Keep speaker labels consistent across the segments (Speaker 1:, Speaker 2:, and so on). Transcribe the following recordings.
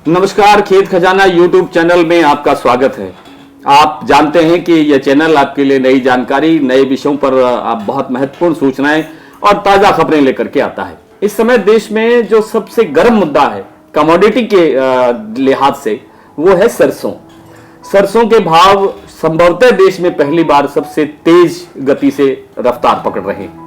Speaker 1: नमस्कार, खेत खजाना यूट्यूब चैनल में आपका स्वागत है। आप जानते हैं कि यह चैनल आपके लिए नई जानकारी, नए विषयों पर बहुत महत्वपूर्ण सूचनाएं और ताजा खबरें लेकर के आता है। इस समय देश में जो सबसे गर्म मुद्दा है कमोडिटी के लिहाज से, वो है सरसों। सरसों के भाव संभवतः देश में पहली बार सबसे तेज गति से रफ्तार पकड़ रहे हैं।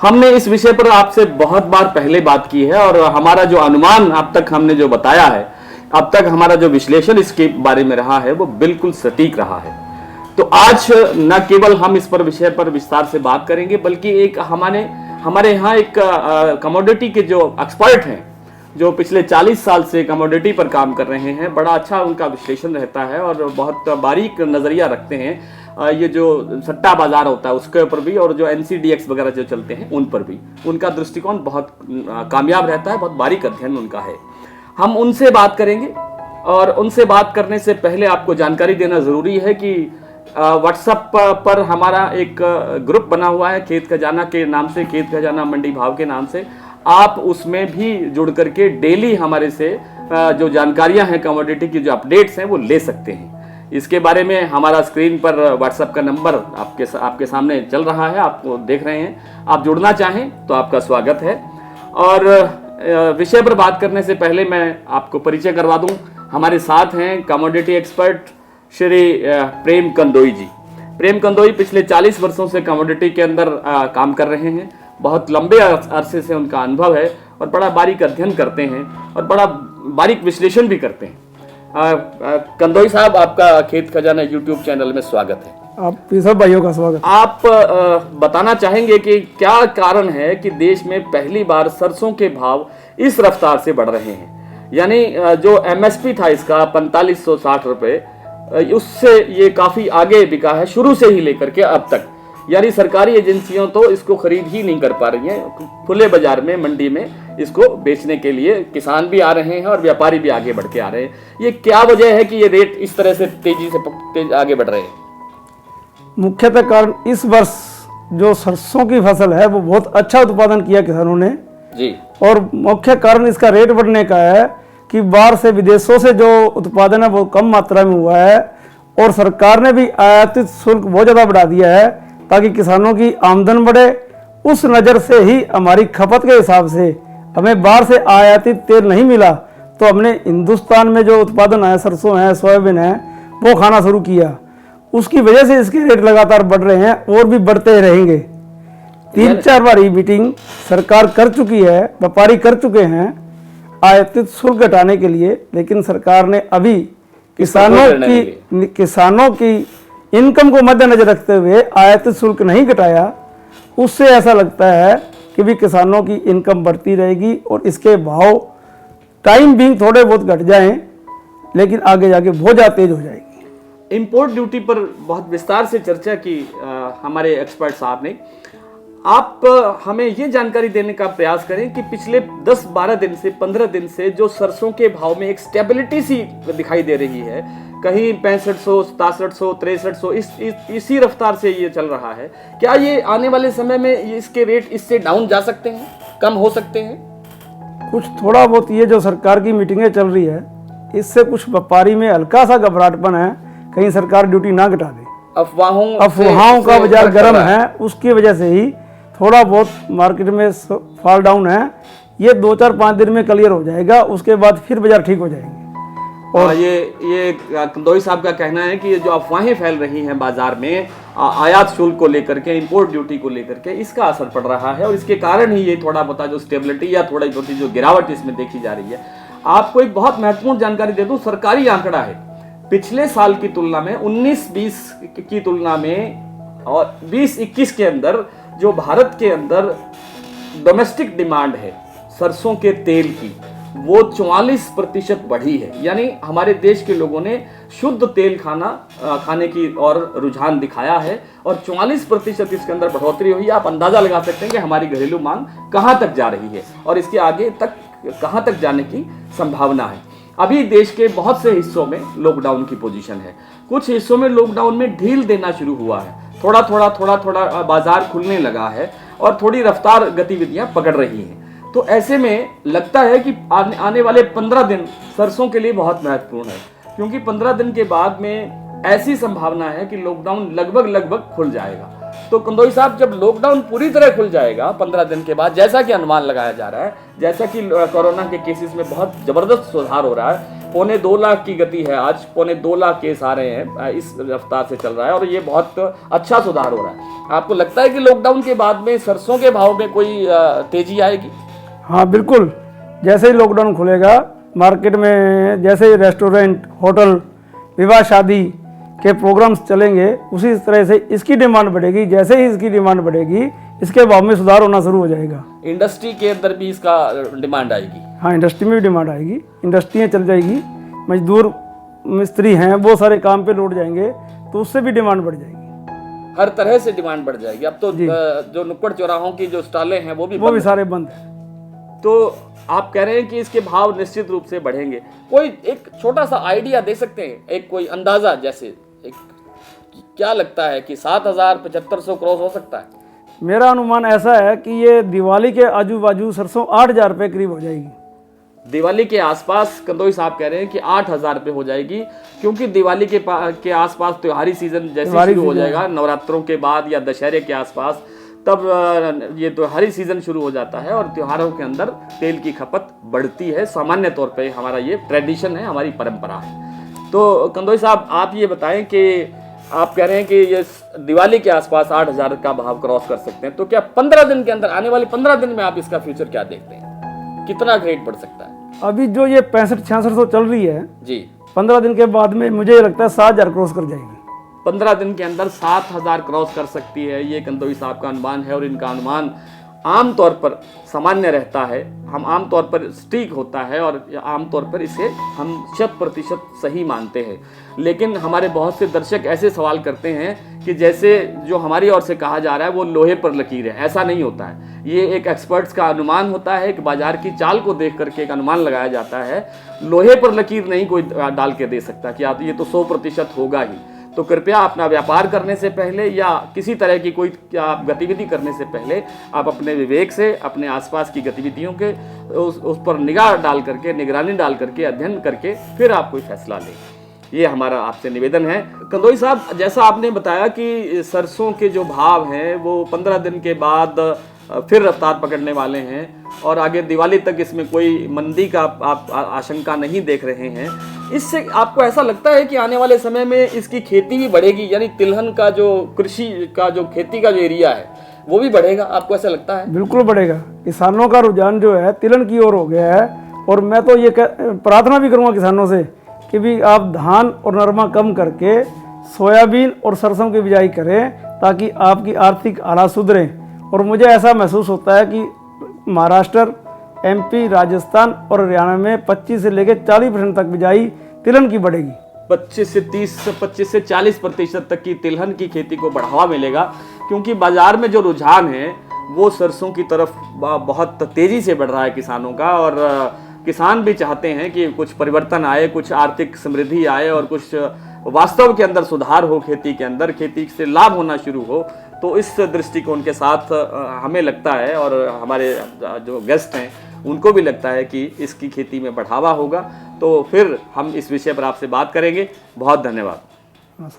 Speaker 1: हमने इस विषय पर आपसे बहुत बार पहले बात की है और हमारा जो अनुमान अब तक हमने जो बताया है, अब तक हमारा जो विश्लेषण इसके बारे में रहा है, वो बिल्कुल सटीक रहा है। तो आज न केवल हम इस पर विषय पर विस्तार से बात करेंगे, बल्कि एक हमारे यहाँ एक कमोडिटी के जो एक्सपर्ट हैं, जो पिछले 40 साल से कमोडिटी पर काम कर रहे हैं, बड़ा अच्छा उनका विश्लेषण रहता है और बहुत बारीक नजरिया रखते हैं। ये जो सट्टा बाजार होता है उसके ऊपर भी, और जो NCDX वगैरह जो चलते हैं उन पर भी उनका दृष्टिकोण बहुत कामयाब रहता है, बहुत बारीक अध्ययन उनका है। हम उनसे बात करेंगे और उनसे बात करने से पहले आपको जानकारी देना जरूरी है कि व्हाट्सएप पर हमारा एक ग्रुप बना हुआ है खेत खजाना के नाम से, खेत खजाना मंडी भाव के नाम से। आप उसमें भी जुड़ करके डेली हमारे से जो जानकारियां हैं, कमोडिटी की जो अपडेट्स हैं, वो ले सकते हैं। इसके बारे में हमारा स्क्रीन पर व्हाट्सएप का नंबर आपके सामने चल रहा है, आपको देख रहे हैं। आप जुड़ना चाहें तो आपका स्वागत है। और विषय पर बात करने से पहले मैं आपको परिचय करवा दूं। हमारे साथ हैं कमोडिटी एक्सपर्ट श्री प्रेम कंदोई जी। प्रेम कंदोई पिछले 40 वर्षों से कमोडिटी के अंदर काम कर रहे हैं। बहुत लंबे अरसे से उनका अनुभव है और बड़ा बारीक अध्ययन करते हैं और बड़ा बारीक विश्लेषण भी करते हैं। कंदोई साहब, आपका खेत खजाना यूट्यूब चैनल में स्वागत है।
Speaker 2: आप सब भाइयों का स्वागत।
Speaker 1: आप बताना चाहेंगे कि क्या कारण है कि देश में पहली बार सरसों के भाव इस रफ्तार से बढ़ रहे हैं? यानी जो MSP था इसका 4560 रुपए, उससे ये काफी आगे बिका है शुरू से ही लेकर के अब तक। यानी सरकारी एजेंसियों तो इसको खरीद ही नहीं कर पा रही हैं। खुले बाजार में, मंडी में इसको बेचने के लिए किसान भी आ रहे हैं और व्यापारी भी आगे बढ़ के आ रहे हैं। ये क्या वजह है कि ये रेट इस तरह से तेज आगे बढ़ रहे हैं?
Speaker 2: मुख्यतः कारण इस वर्ष जो सरसों की फसल है वो बहुत अच्छा उत्पादन किया किसानों ने
Speaker 1: जी,
Speaker 2: और मुख्य कारण इसका रेट बढ़ने का है कि बाहर से, विदेशों से जो उत्पादन है वो कम मात्रा में हुआ है और सरकार ने भी आयातित शुल्क बहुत ज़्यादा बढ़ा दिया है ताकि किसानों की आमदन बढ़े। उस नज़र से ही हमारी खपत के हिसाब से हमें बाहर से आयातित तेल नहीं मिला, तो हमने हिंदुस्तान में जो उत्पादन है, सरसों है, सोयाबीन है, वो खाना शुरू किया। उसकी वजह से इसके रेट लगातार बढ़ रहे हैं और भी बढ़ते रहेंगे। 3-4 बारी मीटिंग सरकार कर चुकी है, व्यापारी कर चुके हैं आयातित शुल्क घटाने के लिए, लेकिन सरकार ने अभी किसानों की इनकम को मद्देनजर रखते हुए आयातित शुल्क नहीं घटाया। उससे ऐसा लगता है कि भी किसानों की इनकम बढ़ती रहेगी और इसके भाव टाइम बीइंग थोड़े बहुत घट जाएं, लेकिन आगे जाके बहुत ज़्यादा तेज हो जाएगी।
Speaker 1: इंपोर्ट ड्यूटी पर बहुत विस्तार से चर्चा की हमारे एक्सपर्ट साहब ने। आप हमें ये जानकारी देने का प्रयास करें कि पिछले 10-12 दिन से, 15 दिन से जो सरसों के भाव में एक स्टेबिलिटी सी दिखाई दे रही है, कहीं 6500, 6700, 6300, इसी रफ्तार से ये चल रहा है। क्या ये आने वाले समय में इसके रेट इससे डाउन जा सकते हैं, कम हो सकते हैं?
Speaker 2: कुछ थोड़ा बहुत ये जो सरकार की मीटिंगें चल रही है, इससे कुछ व्यापारी में हल्का सा घबराहटपन है, कहीं सरकार ड्यूटी ना घटा दे। अफवाहों का बाजार गर्म है, उसकी वजह से ही थोड़ा बहुत मार्केट में फॉल डाउन है। ये 2-4-5 दिन में क्लियर हो जाएगा, उसके बाद फिर बाजार ठीक हो जाएंगे।
Speaker 1: और ये कंदोई साहब का कहना है कि ये जो अफवाहें फैल रही हैं बाजार में आयात शुल्क को लेकर के, इंपोर्ट ड्यूटी को लेकर के, इसका असर पड़ रहा है और इसके कारण ही ये थोड़ा बहुत जो स्टेबिलिटी या थोड़ी छोटी जो गिरावट इसमें देखी जा रही है। आपको एक बहुत महत्वपूर्ण जानकारी दे दूं, सरकारी आंकड़ा है पिछले साल की तुलना में, 19-20 की तुलना में और 20-21 के अंदर जो भारत के अंदर डोमेस्टिक डिमांड है सरसों के तेल की, वो 44% बढ़ी है। यानी हमारे देश के लोगों ने शुद्ध तेल खाने की और रुझान दिखाया है और 44% इसके अंदर बढ़ोतरी हुई। आप अंदाजा लगा सकते हैं कि हमारी घरेलू मांग कहां तक जा रही है और इसके आगे तक कहां तक जाने की संभावना है। अभी देश के बहुत से हिस्सों में लॉकडाउन की पोजीशन है, कुछ हिस्सों में लॉकडाउन में ढील देना शुरू हुआ है, थोड़ा थोड़ा बाजार खुलने लगा है और थोड़ी रफ्तार गतिविधियां पकड़ रही हैं। तो ऐसे में लगता है कि आने वाले 15 दिन सरसों के लिए बहुत महत्वपूर्ण है, क्योंकि 15 दिन के बाद में ऐसी संभावना है कि लॉकडाउन लगभग खुल जाएगा। तो कंदोई साहब, जब लॉकडाउन पूरी तरह खुल जाएगा 15 दिन के बाद, जैसा कि अनुमान लगाया जा रहा है, जैसा कि कोरोना के केसेस में बहुत जबरदस्त सुधार हो रहा है, 1.25 लाख की गति है, आज 1.25 लाख केस आ रहे हैं, इस रफ्तार से चल रहा है और ये बहुत अच्छा सुधार हो रहा है। आपको लगता है कि लॉकडाउन के बाद में सरसों के भाव में कोई तेजी आएगी?
Speaker 2: हाँ बिल्कुल, जैसे ही लॉकडाउन खुलेगा मार्केट में, जैसे ही रेस्टोरेंट, होटल, विवाह शादी के प्रोग्राम्स चलेंगे, उसी तरह से इसकी डिमांड बढ़ेगी। जैसे ही इसकी डिमांड बढ़ेगी, इसके भाव में सुधार होना शुरू हो जाएगा।
Speaker 1: इंडस्ट्री के अंदर भी इसका डिमांड आएगी?
Speaker 2: हाँ, इंडस्ट्री में भी डिमांड आएगी, इंडस्ट्रियाँ चल जाएगी, मजदूर मिस्त्री हैं वो सारे काम पे लौट जाएंगे, तो उससे भी डिमांड बढ़ जाएगी।
Speaker 1: हर तरह से डिमांड बढ़ जाएगी। अब तो जो नुक्कड़ चौराहों की जो स्टॉलें हैं वो भी
Speaker 2: सारे बंद हैं।
Speaker 1: तो आप कह रहे हैं कि इसके भाव निश्चित रूप से बढ़ेंगे। कोई एक छोटा सा आइडिया दे सकते हैं, एक कोई अंदाजा, जैसे एक क्या लगता है कि 7,000-7,500 क्रॉस हो सकता है?
Speaker 2: मेरा अनुमान ऐसा है कि ये दिवाली के आजू बाजू सरसों 8,000 रुपये करीब हो जाएगी।
Speaker 1: दिवाली के आसपास कंदोई साहब कह रहे हैं कि 8,000 रुपये हो जाएगी, क्योंकि दिवाली के आसपास त्योहारी सीजन जैसे शुरू हो जाएगा, नवरात्रों के बाद या दशहरे के आसपास, तब ये त्योहारी सीजन शुरू हो जाता है और त्योहारों के अंदर तेल की खपत बढ़ती है। सामान्य तौर पे हमारा ये ट्रेडिशन है, हमारी परंपरा है। तो कंदोई साहब, आप ये बताएं कि आप कह रहे हैं कि ये दिवाली के आसपास 8,000 का भाव क्रॉस कर सकते हैं, तो क्या 15 दिन के अंदर, आने वाले 15 दिन में आप इसका फ्यूचर क्या देखते हैं? कितना ग्रेड बढ़ सकता है?
Speaker 2: अभी जो ये 65-6600 चल रही है
Speaker 1: जी,
Speaker 2: 15 दिन के बाद में मुझे लगता है 7,000 क्रॉस कर जाएगी।
Speaker 1: 15 दिन के अंदर 7,000 क्रॉस कर सकती है, ये कंदोई साहब का अनुमान है। और इनका अनुमान आमतौर पर सामान्य रहता है, हम आमतौर पर सटीक होता है और आमतौर पर इसे हम 100% सही मानते हैं। लेकिन हमारे बहुत से दर्शक ऐसे सवाल करते हैं कि जैसे जो हमारी ओर से कहा जा रहा है वो लोहे पर लकीर है। ऐसा नहीं होता है, ये एक एक्सपर्ट्स का अनुमान होता है, एक बाजार की चाल को देख करके एक अनुमान लगाया जाता है। लोहे पर लकीर नहीं कोई डाल के दे सकता कि आप ये तो 100% होगा ही। तो कृपया अपना व्यापार करने से पहले या किसी तरह की कोई आप गतिविधि करने से पहले आप अपने विवेक से अपने आसपास की गतिविधियों के उस पर निगाह डाल करके, निगरानी डाल करके, अध्ययन करके फिर आप कोई फैसला लें। ये हमारा आपसे निवेदन है। कंदोई साहब, जैसा आपने बताया कि सरसों के जो भाव हैं वो 15 दिन के बाद फिर रफ्तार पकड़ने वाले हैं और आगे दिवाली तक इसमें कोई मंदी का आप आशंका नहीं देख रहे हैं। इससे आपको ऐसा लगता है कि आने वाले समय में इसकी खेती भी बढ़ेगी, यानी तिलहन का जो कृषि का जो खेती का जो एरिया है वो भी बढ़ेगा? आपको ऐसा लगता है?
Speaker 2: बिल्कुल बढ़ेगा। किसानों का रुझान जो है तिलहन की ओर हो गया है। और मैं तो ये प्रार्थना भी करूँगा किसानों से कि भी आप धान और नरमा कम करके सोयाबीन और सरसों की बिजाई करें, ताकि आपकी आर्थिक हालात सुधरें। और मुझे ऐसा महसूस होता है कि महाराष्ट्र, MP, राजस्थान और हरियाणा में 25 से लेकर 40% तक बिजाई तिलहन की बढ़ेगी।
Speaker 1: 25 से 40% तक की तिलहन की खेती को बढ़ावा मिलेगा, क्योंकि बाजार में जो रुझान है वो सरसों की तरफ बहुत तेजी से बढ़ रहा है किसानों का। और किसान भी चाहते हैं कि कुछ परिवर्तन आए, कुछ आर्थिक समृद्धि आए और कुछ वास्तव के अंदर सुधार हो खेती के अंदर, खेती से लाभ होना शुरू हो। तो इस दृष्टिकोण के साथ हमें लगता है और हमारे जो गेस्ट हैं उनको भी लगता है कि इसकी खेती में बढ़ावा होगा। तो फिर हम इस विषय पर आपसे बात करेंगे। बहुत धन्यवाद।